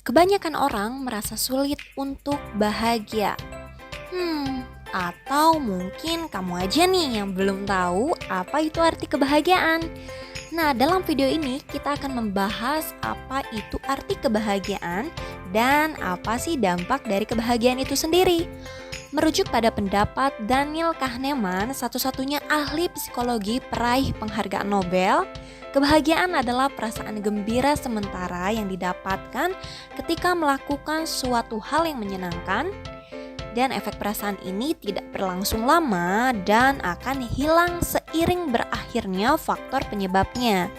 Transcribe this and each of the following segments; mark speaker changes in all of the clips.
Speaker 1: Kebanyakan orang merasa sulit untuk bahagia. Atau mungkin kamu aja nih yang belum tahu apa itu arti kebahagiaan. Nah, dalam video ini kita akan membahas apa itu arti kebahagiaan dan apa sih dampak dari kebahagiaan itu sendiri. Merujuk pada pendapat Daniel Kahneman, satu-satunya ahli psikologi peraih penghargaan Nobel, kebahagiaan adalah perasaan gembira sementara yang didapatkan ketika melakukan suatu hal yang menyenangkan, dan efek perasaan ini tidak berlangsung lama dan akan hilang seiring berakhirnya faktor penyebabnya.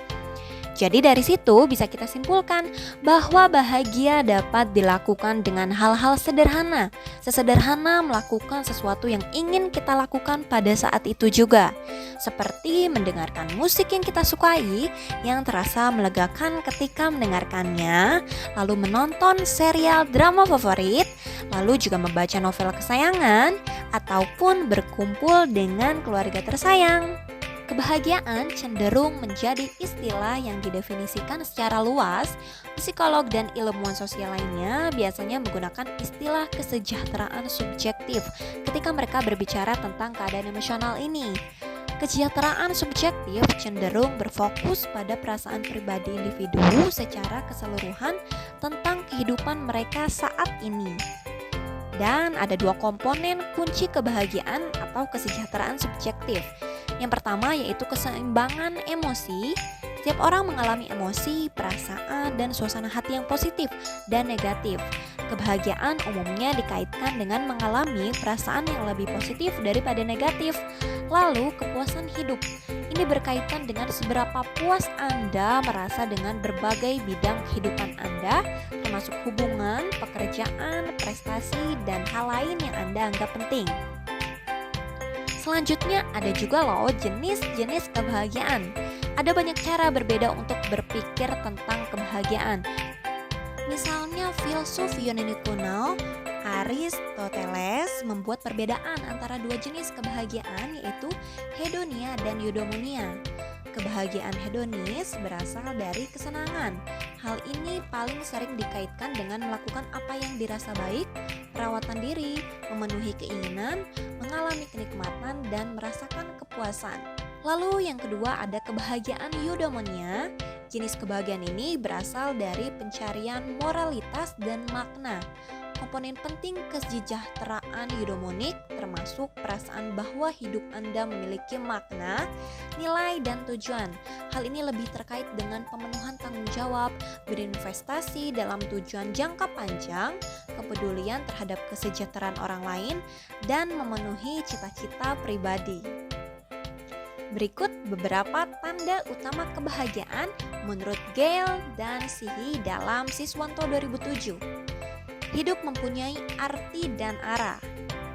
Speaker 1: Jadi dari situ bisa kita simpulkan bahwa bahagia dapat dilakukan dengan hal-hal sederhana. Sesederhana melakukan sesuatu yang ingin kita lakukan pada saat itu juga. Seperti mendengarkan musik yang kita sukai yang terasa melegakan ketika mendengarkannya, lalu menonton serial drama favorit, lalu juga membaca novel kesayangan, ataupun berkumpul dengan keluarga tersayang. Kebahagiaan cenderung menjadi istilah yang didefinisikan secara luas. Psikolog dan ilmuwan sosial lainnya biasanya menggunakan istilah kesejahteraan subjektif ketika mereka berbicara tentang keadaan emosional ini. Kesejahteraan subjektif cenderung berfokus pada perasaan pribadi individu secara keseluruhan tentang kehidupan mereka saat ini. Dan ada dua komponen kunci kebahagiaan atau kesejahteraan subjektif. Yang pertama yaitu keseimbangan emosi. Setiap orang mengalami emosi, perasaan, dan suasana hati yang positif dan negatif. Kebahagiaan umumnya dikaitkan dengan mengalami perasaan yang lebih positif daripada negatif. Lalu, kepuasan hidup. Ini berkaitan dengan seberapa puas Anda merasa dengan berbagai bidang kehidupan Anda, termasuk hubungan, pekerjaan, prestasi, dan hal lain yang Anda anggap penting. Selanjutnya ada juga loh jenis-jenis kebahagiaan. Ada banyak cara berbeda untuk berpikir tentang kebahagiaan. Misalnya filsuf Yunani kuno Aristoteles membuat perbedaan antara dua jenis kebahagiaan, yaitu hedonia dan eudaimonia. Kebahagiaan hedonis berasal dari kesenangan. Hal ini paling sering dikaitkan dengan melakukan apa yang dirasa baik, perawatan diri, memenuhi keinginan, mengalami kenikmatan, dan merasakan kepuasan. Lalu yang kedua ada kebahagiaan eudaimonia. Jenis kebahagiaan ini berasal dari pencarian moralitas dan makna. Komponen penting kesejahteraan eudaimonik termasuk perasaan bahwa hidup Anda memiliki makna, nilai, dan tujuan. Hal ini lebih terkait dengan pemenuhan tanggung jawab, berinvestasi dalam tujuan jangka panjang, kepedulian terhadap kesejahteraan orang lain, dan memenuhi cita-cita pribadi. Berikut beberapa tanda utama kebahagiaan menurut Gale dan Sihi dalam Siswanto 2007. Hidup mempunyai arti dan arah.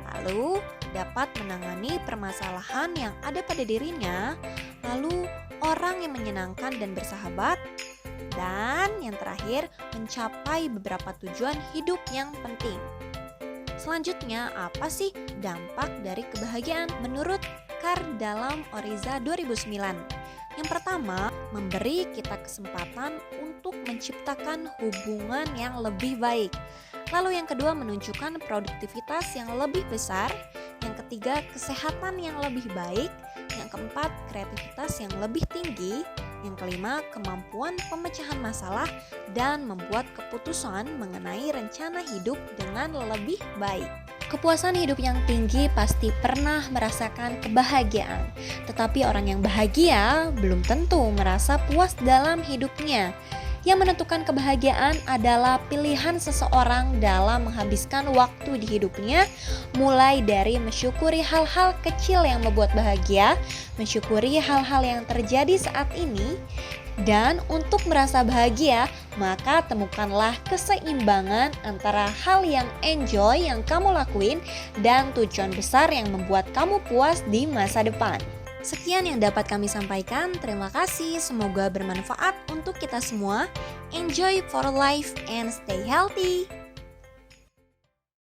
Speaker 1: Lalu dapat menangani permasalahan yang ada pada dirinya. Lalu orang yang menyenangkan dan bersahabat. Dan yang terakhir mencapai beberapa tujuan hidup yang penting. Selanjutnya, apa sih dampak dari kebahagiaan menurut Carr dalam Oriza 2009? Yang pertama, memberi kita kesempatan untuk menciptakan hubungan yang lebih baik. Lalu yang kedua, menunjukkan produktivitas yang lebih besar. Yang ketiga, kesehatan yang lebih baik. Yang keempat, kreativitas yang lebih tinggi. Yang kelima, kemampuan pemecahan masalah dan membuat keputusan mengenai rencana hidup dengan lebih baik. Kepuasan hidup yang tinggi pasti pernah merasakan kebahagiaan. Tetapi orang yang bahagia belum tentu merasa puas dalam hidupnya. Yang menentukan kebahagiaan adalah pilihan seseorang dalam menghabiskan waktu di hidupnya, mulai dari mensyukuri hal-hal kecil yang membuat bahagia, mensyukuri hal-hal yang terjadi saat ini, dan untuk merasa bahagia, maka temukanlah keseimbangan antara hal yang enjoy yang kamu lakuin dan tujuan besar yang membuat kamu puas di masa depan. Sekian yang dapat kami sampaikan, terima kasih, semoga bermanfaat untuk kita semua. Enjoy for life and stay healthy.